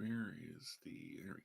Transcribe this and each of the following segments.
Where is the, there we go.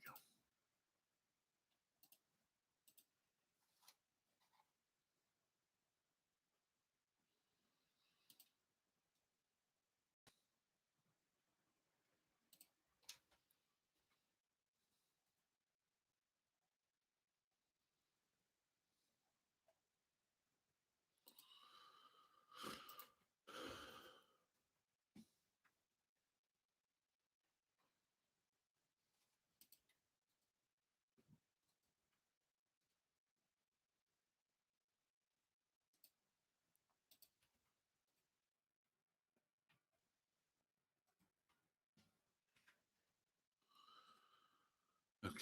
Okay.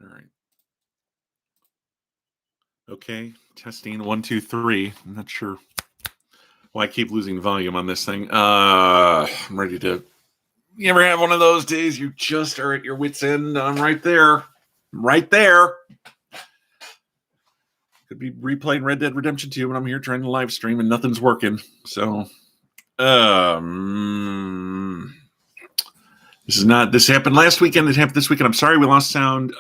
All right. Okay. Testing 1, 2, 3. I'm not sure why I keep losing volume on this thing. I'm ready to. You ever have one of those days you just are at your wit's end? I'm right there. Right there. Could be replaying Red Dead Redemption 2 when I'm here trying to live stream and nothing's working. So, this happened last weekend. It happened this weekend. I'm sorry we lost sound.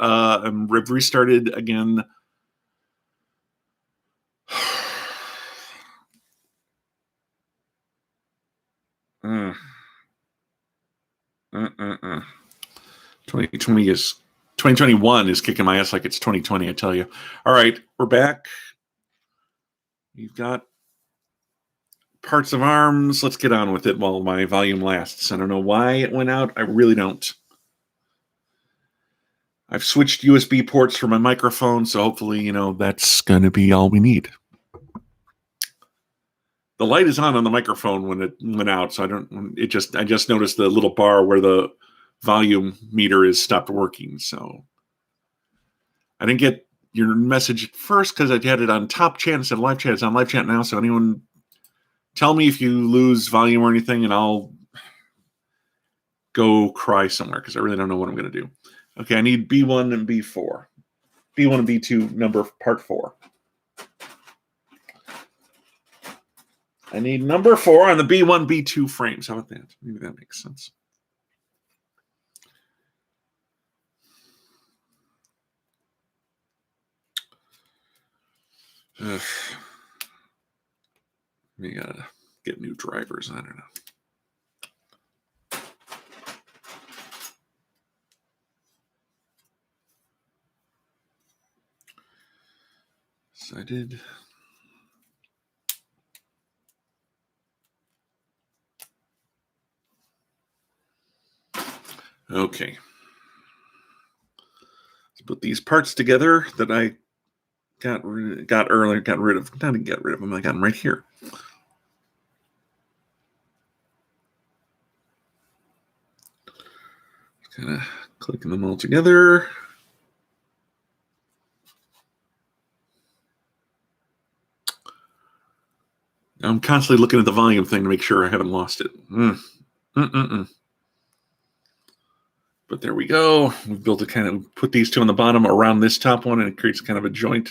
We've restarted again. Mm. 2021 is kicking my ass like it's 2020, I tell you. All right, we're back. You've got parts of arms. Let's get on with it while my volume lasts. I don't know why it went out. I really don't. I've switched USB ports for my microphone, so hopefully, that's going to be all we need. The light is on the microphone when it went out, so I just noticed the little bar where the volume meter is stopped working, so I didn't get your message at first because I had it on top chat instead of live chat. It's on live chat now, so anyone tell me if you lose volume or anything, and I'll go cry somewhere because I really don't know what I'm going to do. Okay, I need B1 and B4. B1 and B2 part 4. I need number 4 on the B1, B2 frames. How about that? Maybe that makes sense. Ugh. We gotta get new drivers. I don't know. So I did. Okay. Let's put these parts together that I got rid of. I got rid of them. I got them right here. Kind of clicking them all together. I'm constantly looking at the volume thing to make sure I haven't lost it. But there we go. We've built put these two on the bottom around this top one, and it creates kind of a joint.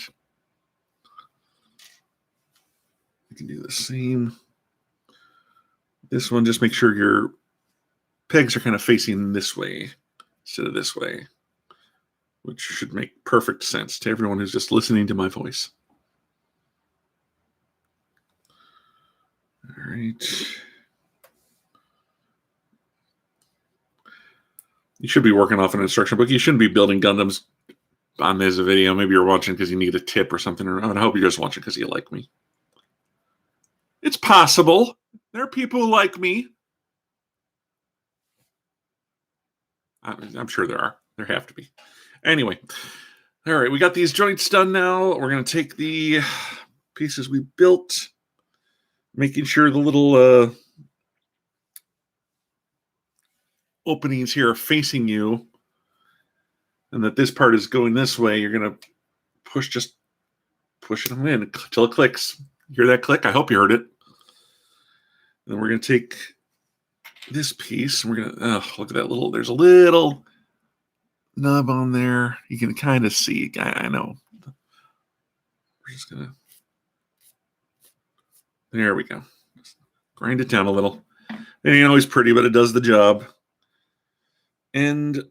You can do the same. This one, just make sure your pegs are kind of facing this way instead of this way, which should make perfect sense to everyone who's just listening to my voice. All right. You should be working off an instruction book. You shouldn't be building Gundams on this video. Maybe you're watching because you need a tip or something. Or I hope you're just watching because you like me. It's possible. There are people who like me. I'm sure there are. There have to be. Anyway. All right. We got these joints done now. We're going to take the pieces we built, making sure the little openings here are facing you, and that this part is going this way. You're going to push them in until it clicks. Hear that click? I hope you heard it. And then we're going to take this piece, and we're going to look at that little. There's a little nub on there. You can kind of see. I know. We're just going to. There we go. Grind it down a little. It ain't always pretty, but it does the job. And you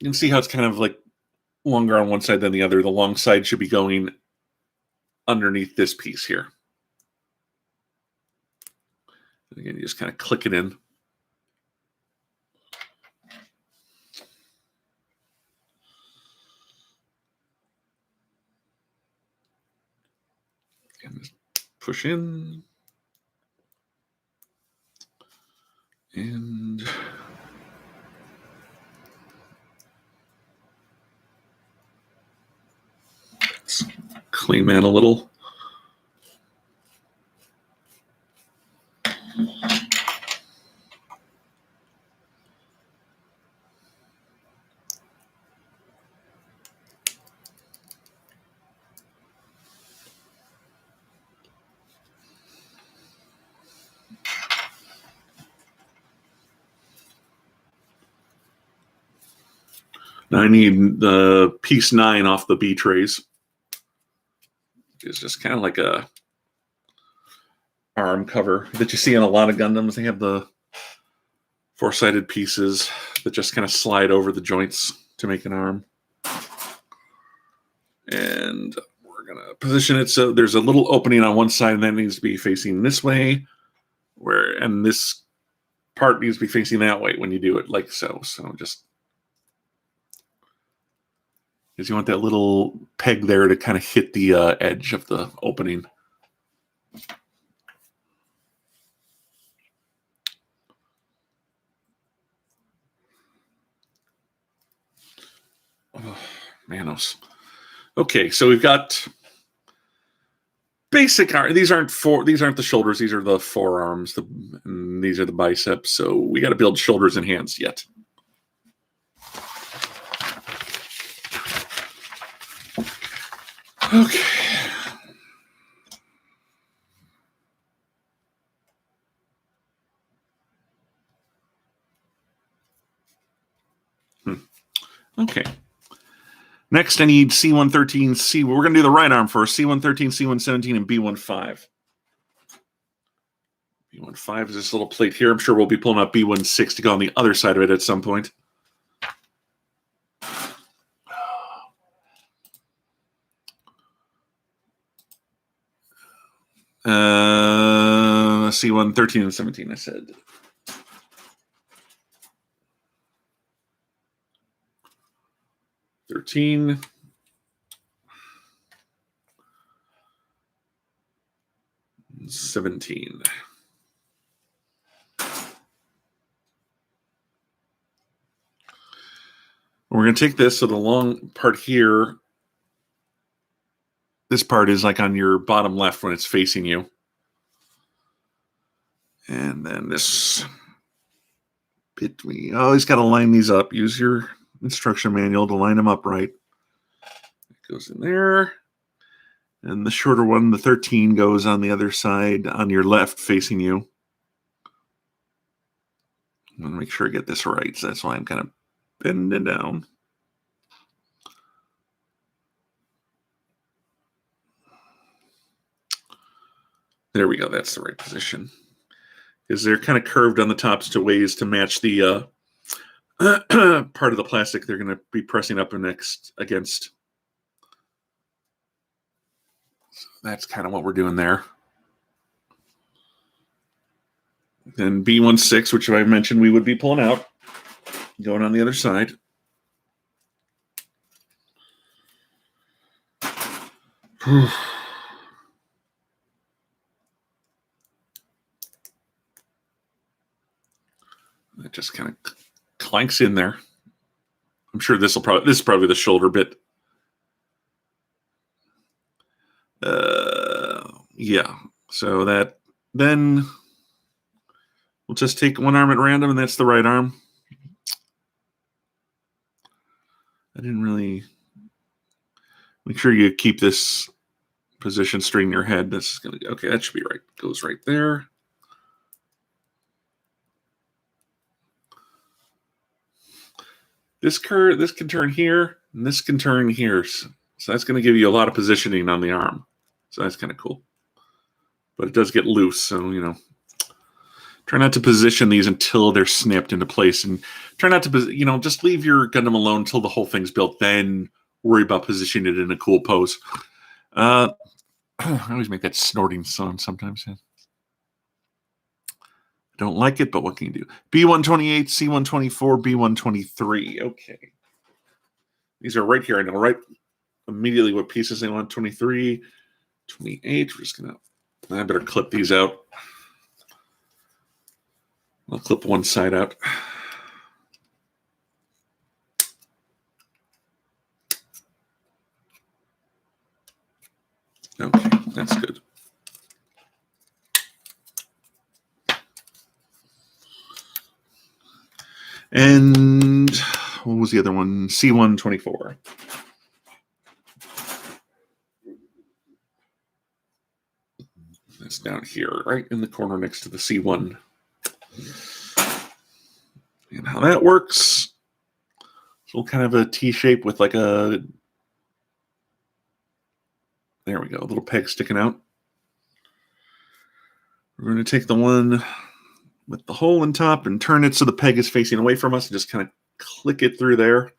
can see how it's kind of like longer on one side than the other. The long side should be going underneath this piece here. And again, you just kind of click it in. And just push in. And let's clean that a little. Now I need the piece 9 off the B trays. It's just kind of like a arm cover that you see on a lot of Gundams. They have the 4-sided pieces that just kind of slide over the joints to make an arm. And we're going to position it so there's a little opening on one side, and that needs to be facing this way, and this part needs to be facing that way when you do it, like so. So just because you want that little peg there to kind of hit the edge of the opening. Oh, Manos. Okay, so we've got basic arm. These aren't the shoulders. These are the forearms. And these are the biceps. So we got to build shoulders and hands yet. Okay. Okay. Next, I need C113, we're going to do the right arm first. C113, C117, and B15. B15 is this little plate here. I'm sure we'll be pulling out B16 to go on the other side of it at some point. C113 and 17, I said. $13. $17. We're going to take this, so the long part here, this part is like on your bottom left when it's facing you. And then this bit, we always got to line these up. Use your instruction manual to line them up right. It goes in there. And the shorter one, the 13, goes on the other side on your left facing you. I'm going to make sure I get this right. So that's why I'm kind of bending it down. There we go. That's the right position. Because they're kind of curved on the tops to ways to match the part of the plastic they're going to be pressing up against. So that's kind of what we're doing there. Then B16, which I mentioned we would be pulling out, going on the other side. It just kind of clanks in there. I'm sure this is probably the shoulder bit. Yeah. So that then we'll just take one arm at random, and that's the right arm. I didn't really make sure you keep this position straight in your head. This is gonna okay. That should be right. Goes right there. This can turn here, and this can turn here. So that's going to give you a lot of positioning on the arm. So that's kind of cool. But it does get loose, so, Try not to position these until they're snapped into place, and try not to, just leave your Gundam alone until the whole thing's built. Then worry about positioning it in a cool pose. I always make that snorting sound sometimes. I don't like it, but what can you do? B128, C124, B123. Okay. These are right here. I know right immediately what pieces they want. 23, 28. We're just going to... I better clip these out. I'll clip one side out. Okay, that's good. And what was the other one? C124. That's down here, right in the corner next to the C1. And how that works, it's a little kind of a T shape with like a... There we go, a little peg sticking out. We're going to take the one with the hole in top and turn it so the peg is facing away from us and just kind of click it through there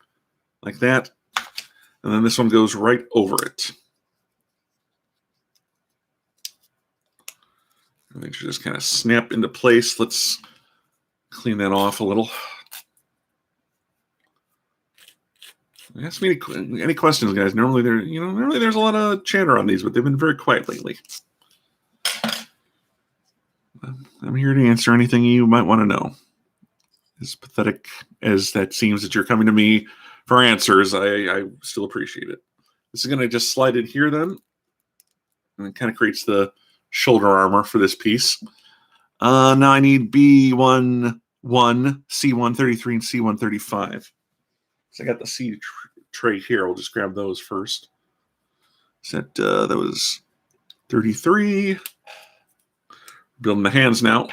like that. And then this one goes right over it. And they should just kind of snap into place. Let's clean that off a little. Ask me any questions, guys. Normally there's a lot of chatter on these, but they've been very quiet lately. I'm here to answer anything you might want to know. As pathetic as that seems that you're coming to me for answers, I still appreciate it. This is going to just slide in here then. And it kind of creates the shoulder armor for this piece. Now I need B11, C133, and C135. So I got the C tray here. We'll just grab those first. Set that was 33. Building the hands now.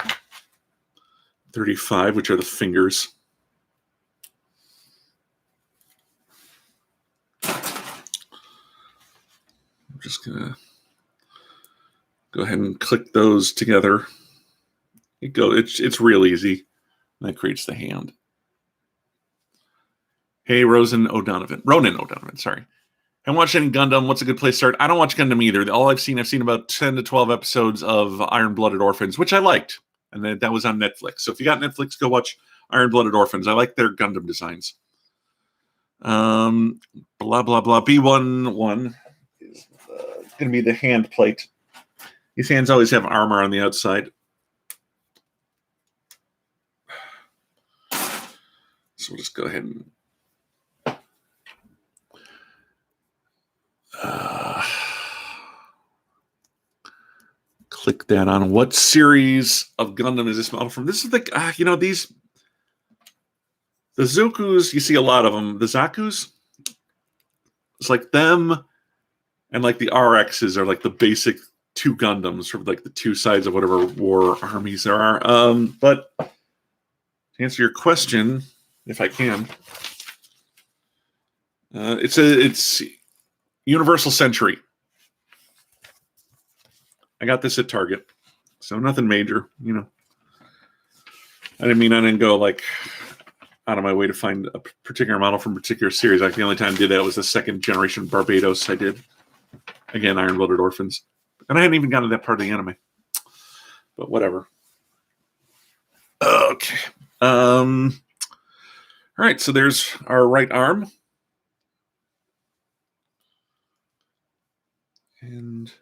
35, which are the fingers. I'm just gonna go ahead and click those together. It's real easy. That creates the hand. Hey, Ronan O'Donovan, sorry. Haven't watched any Gundam. What's a good place to start? I don't watch Gundam either. All I've seen about 10 to 12 episodes of Iron-Blooded Orphans, which I liked. And that was on Netflix. So if you got Netflix, go watch Iron-Blooded Orphans. I like their Gundam designs. Blah, blah, blah. B11 is going to be the hand plate. These hands always have armor on the outside. So we'll just go ahead and click that on. What series of Gundam is this model from? This is the Zakus. You see a lot of them. The Zakus, it's like them, and like the RXs are like the basic two Gundams, sort of like the two sides of whatever war armies there are. But to answer your question, if I can, it's Universal Century. I got this at Target, so nothing major, I didn't go like out of my way to find a particular model from a particular series. Like the only time I did that was the second generation Barbados. I did again Iron-Blooded Orphans, and I hadn't even gotten to that part of the anime. But whatever. Okay. All right. So there's our right arm, and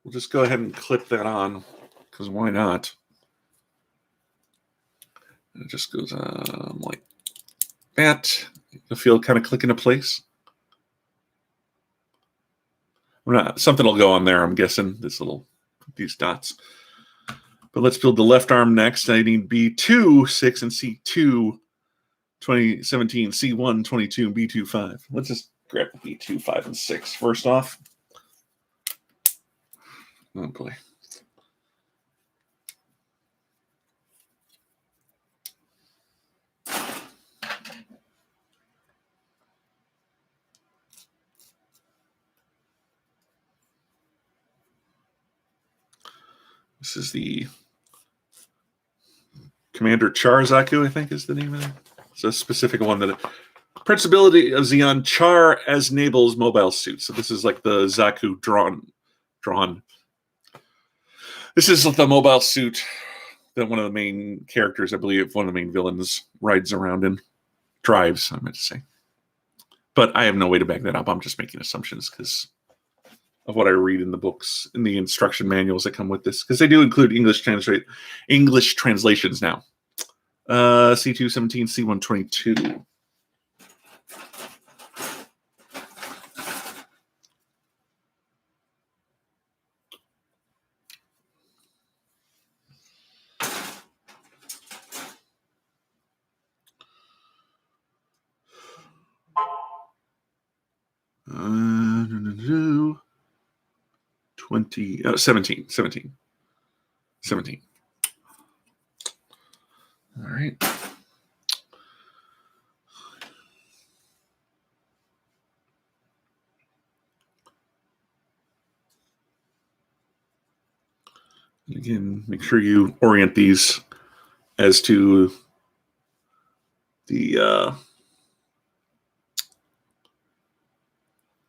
we'll just go ahead and clip that on, because why not? And it just goes on like that. You'll feel kind of click into place. Something will go on there, I'm guessing, these dots. But let's build the left arm next. I need B2, 6, and C2, 2017, C1, 22, and B2, 5. Let's just grab the B2, 5, and 6 first off. Oh, boy. This is the Commander Char Zaku, I think is the name of it. It's a specific one that principality of Xeon Char as Nable's mobile suit. So this is like the Zaku drawn. This is the mobile suit that one of the main characters, I believe, one of the main villains rides around in. Drives, I meant to say. But I have no way to back that up. I'm just making assumptions because of what I read in the books, in the instruction manuals that come with this. Because they do include English translations now. C217, C122. No. 17. All right. Again, make sure you orient these as to the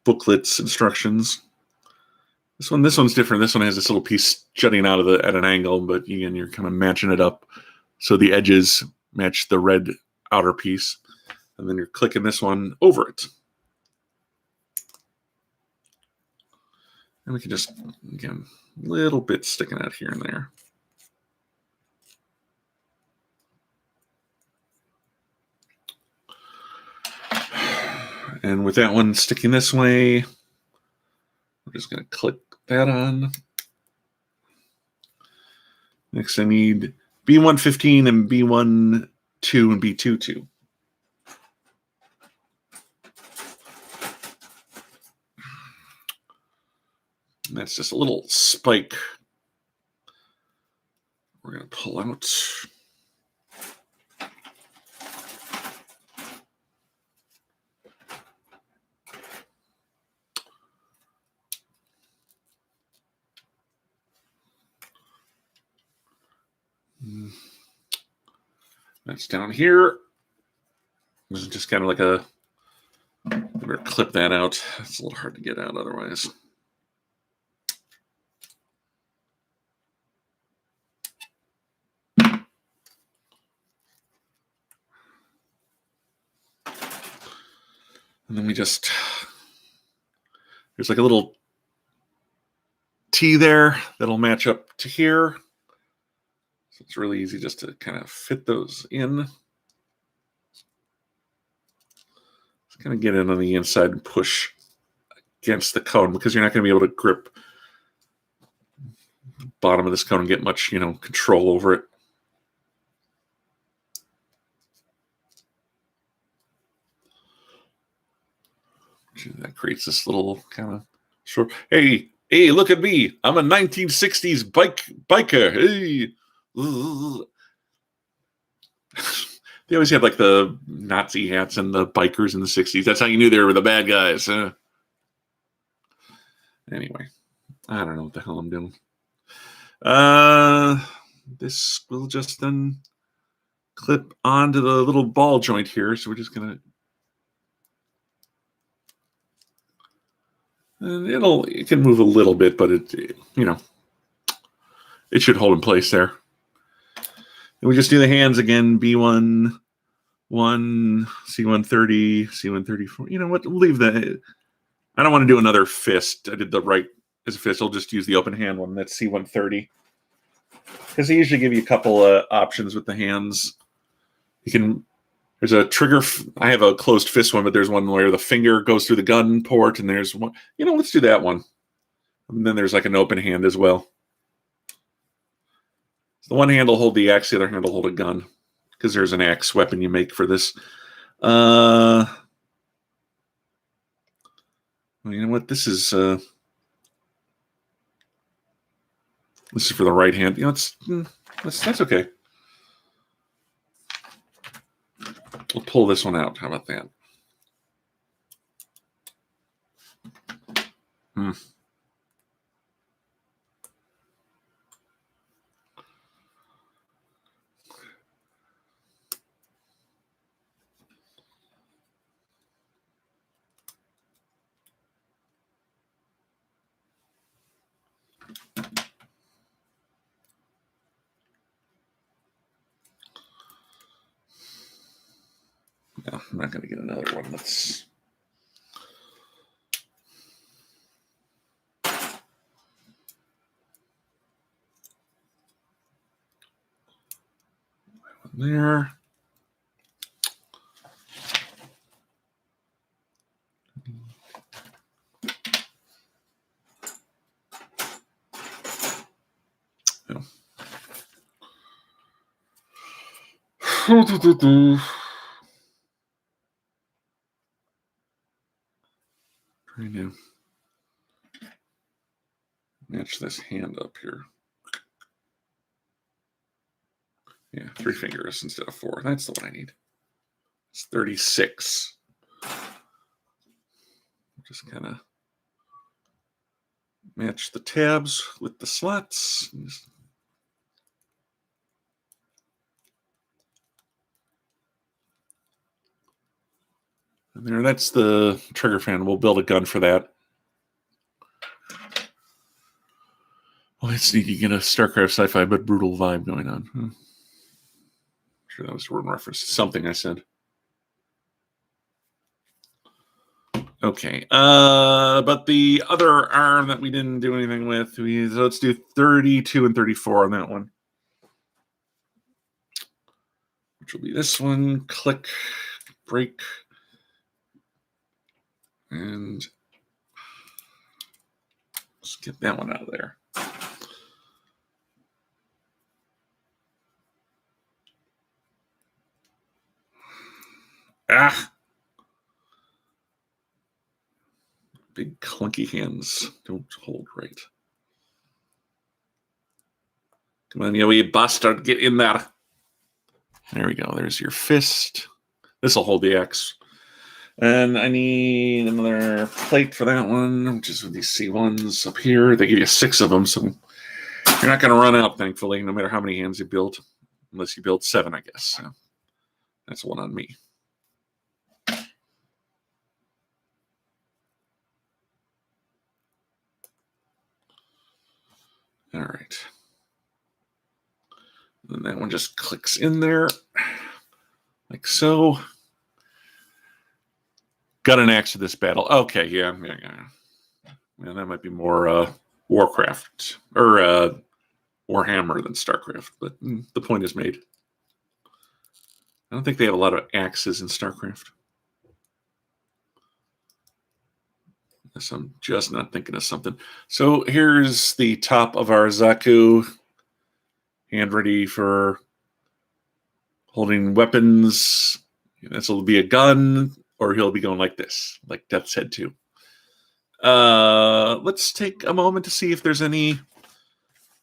booklets instructions. This one's different. This one has this little piece jutting out of at an angle, but again, you're kind of matching it up so the edges match the red outer piece, and then you're clicking this one over it. And we can just, again, little bits sticking out here and there. And with that one sticking this way, we're just going to click that on. Next, I need B115 and B12 and B22. And that's just a little spike we're going to pull out. That's down here. This is just kind of like a, better clip that out. It's a little hard to get out otherwise. And then we just, there's like a little T there that'll match up to here. So it's really easy just to kind of fit those in. Just kind of get in on the inside and push against the cone because you're not going to be able to grip the bottom of this cone and get much, control over it. That creates this little kind of short. Hey, look at me! I'm a 1960s biker. Hey, they always had like the Nazi hats and the bikers in the 60s. That's how you knew they were the bad guys. Anyway, I don't know what the hell I'm doing. This will just then clip onto the little ball joint here. So we're just gonna. And it can move a little bit, but it should hold in place there. And we just do the hands again, B1, C130, C134. You know what? We'll leave that. I don't want to do another fist. I did the right as a fist. I'll just use the open hand one. That's C130. Because they usually give you a couple of options with the hands. There's a trigger. I have a closed fist one, but there's one where the finger goes through the gun port, and there's one. Let's do that one. And then there's like an open hand as well. So the one hand will hold the axe, the other hand will hold a gun, because there's an axe weapon you make for this. You know what? This is for the right hand. That's okay. We'll pull this one out. How about that? No, I'm not going to get another one. Let's. There. Yeah. Trying to match this hand up here. Yeah, 3 fingers instead of 4. That's the one I need. It's 36. Just kind of match the tabs with the slots. And there, that's the trigger fan. We'll build a gun for that. Well, it's neat. You get a StarCraft sci-fi but brutal vibe going on. I'm sure that was a word in reference to something I said. Okay. But the other arm that we didn't do anything with, so let's do 32 and 34 on that one. Which will be this one. Click, break, and let's get that one out of there. Ah! Big clunky hands don't hold right. Come on, you wee bastard, get in there. There we go. There's your fist. This will hold the X. And I need another plate for that one, which is with these C1s up here. They give you 6 of them, so you're not going to run out, thankfully, no matter how many hands you build. Unless you build 7, I guess. So that's one on me. All right. And that one just clicks in there, like so. Got an axe for this battle. Okay, yeah. Yeah, that might be more Warcraft or Warhammer than StarCraft, but the point is made. I don't think they have a lot of axes in StarCraft. Unless I'm just not thinking of something. So here's the top of our Zaku, hand ready for holding weapons. This will be a gun, or he'll be going like this, like Death's Head 2. Let's take a moment to see if there's any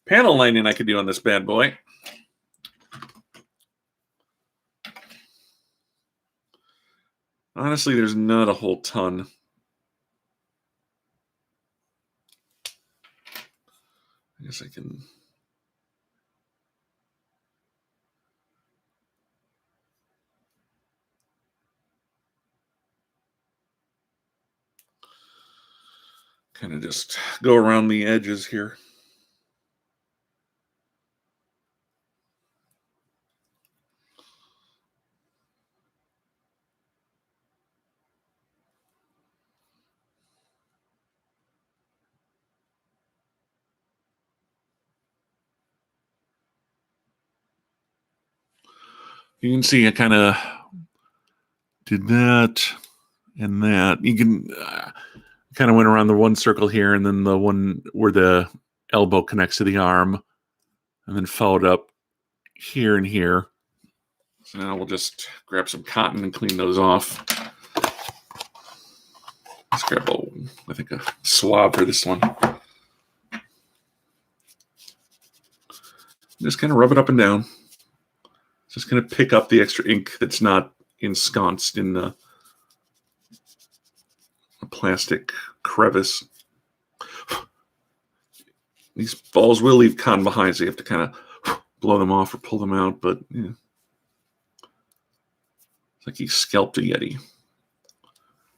panel lining I could do on this bad boy. Honestly, there's not a whole ton. I guess I can... kind of just go around the edges here. You can see I kind of did that and that. You can kind of went around the one circle here and then the one where the elbow connects to the arm and then followed up here and here. So now we'll just grab some cotton and clean those off. Let's grab I think a swab for this one. Just kind of rub it up and down. Just going to pick up the extra ink that's not ensconced in the plastic crevice. These balls will leave cotton behind, so you have to kind of blow them off or pull them out, but yeah. It's like he scalped a Yeti.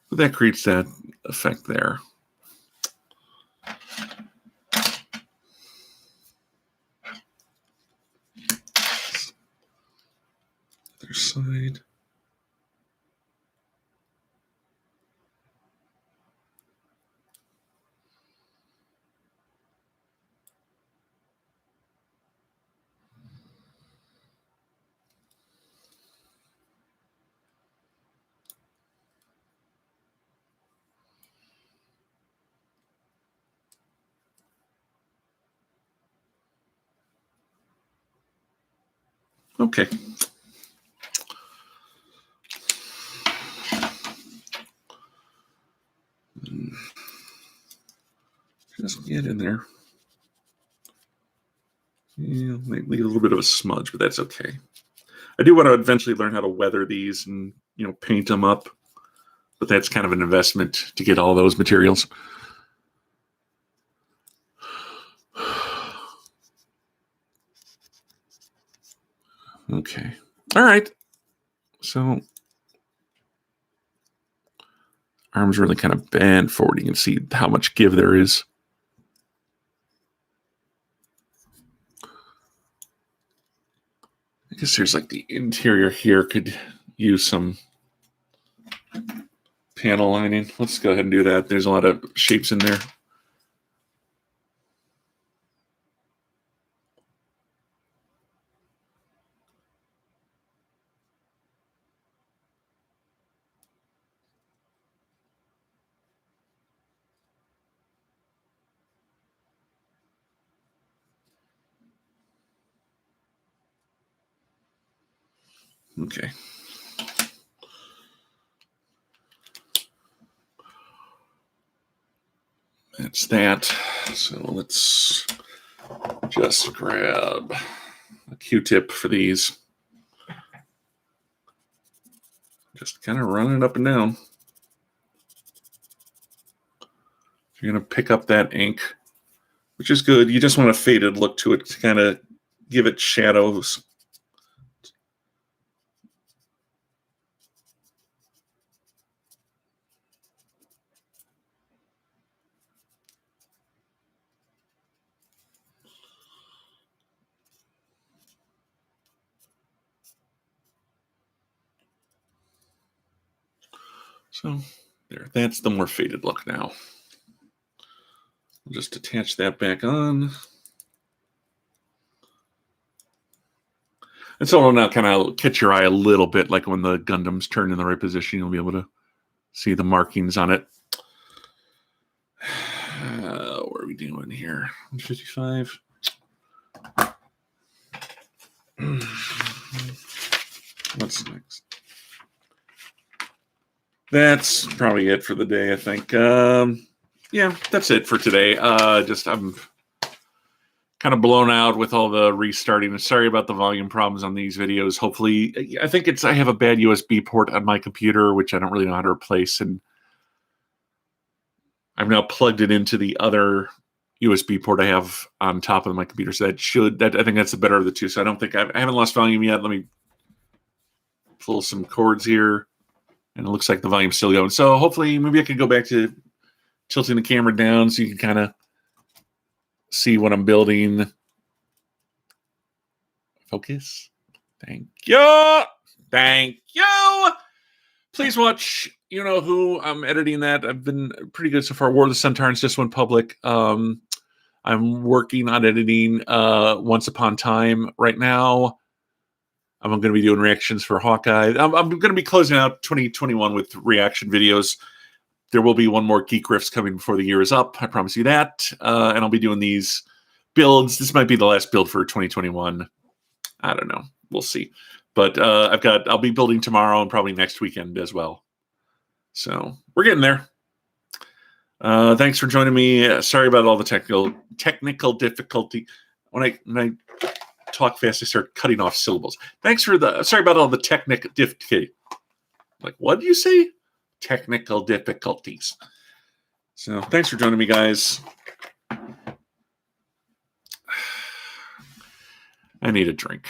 But that creates that effect there. Other side. Okay. Just get in there. Yeah, might leave a little bit of a smudge, but that's okay. I do want to eventually learn how to weather these and, paint them up. But that's kind of an investment to get all those materials. Okay. All right. So arms really kind of bend forward. You can see how much give there is. I guess there's like the interior here could use some panel lining. Let's go ahead and do that. There's a lot of shapes in there. Okay. That's that. So let's just grab a Q-tip for these. Just kind of run it up and down. You're going to pick up that ink, which is good. You just want a faded look to it to kind of give it shadows. So there, that's the more faded look now. I'll just attach that back on. And so it'll now kind of catch your eye a little bit, like when the Gundam's turned in the right position, you'll be able to see the markings on it. What are we doing here? 155. What's next? That's probably it for the day, I think. Yeah, that's it for today. I'm kind of blown out with all the restarting. Sorry about the volume problems on these videos. Hopefully, I think I have a bad USB port on my computer, which I don't really know how to replace, and I've now plugged it into the other USB port I have on top of my computer. So I think that's the better of the two. So I don't think I haven't lost volume yet. Let me pull some cords here, and it looks like the volume's still going. So hopefully, maybe I can go back to tilting the camera down so you can kind of see what I'm building. Focus. Thank you. Thank you. Please watch You Know Who. I'm editing that. I've been pretty good so far. War of the Centaurs just went public. I'm working on editing Once Upon Time right now. I'm going to be doing reactions for Hawkeye. I'm going to be closing out 2021 with reaction videos. There will be one more Geek Riffs coming before the year is up. I promise you that. And I'll be doing these builds. This might be the last build for 2021. I don't know. We'll see. But I'll be building tomorrow and probably next weekend as well. So we're getting there. Thanks for joining me. Sorry about all the technical difficulty. When I talk fast, I start cutting off syllables. Sorry about all the technical difficulty. Like, what do you say? Technical difficulties. So thanks for joining me, guys. I need a drink.